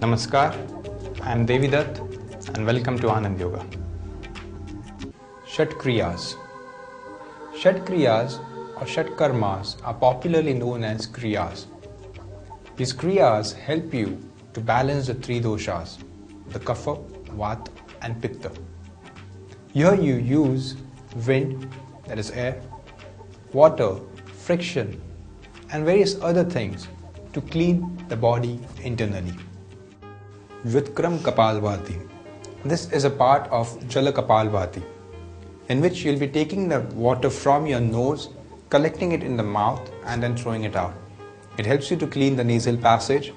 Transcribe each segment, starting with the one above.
Namaskar, I am Devidat and welcome to Anand Yoga. Shat Kriyas. Shat Kriyas or Shat Karmas are popularly known as Kriyas. These Kriyas help you to balance the three doshas, the Kapha, Vata and Pitta. Here you use wind, that is air, water, friction and various other things to clean the body internally. Vitkram Kapalbhati. This is a part of Jala Kapalbhati, in which you'll be taking the water from your nose, collecting it in the mouth and then throwing it out. It helps you to clean the nasal passage.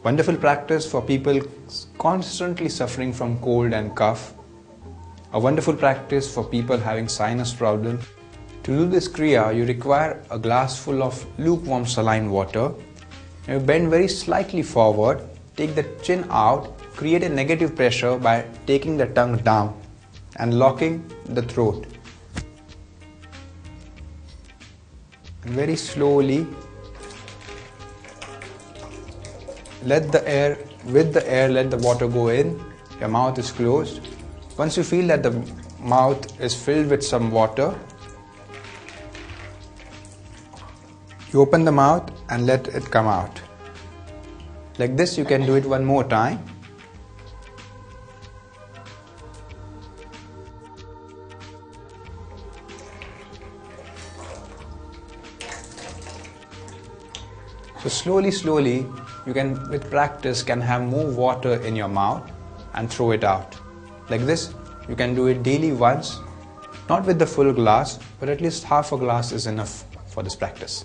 Wonderful practice for people constantly suffering from cold and cough. A wonderful practice for people having sinus problem. To do this kriya, you require a glass full of lukewarm saline water. You bend very slightly forward, take the chin out, create a negative pressure by taking the tongue down and locking the throat. And very slowly let the water go in. Your mouth is closed. Once you feel that the mouth is filled with some water, you open the mouth and let it come out. Like this, you can do it one more time. So slowly, you can, with practice, can have more water in your mouth and throw it out. Like this, you can do it daily once, not with the full glass, but at least half a glass is enough for this practice.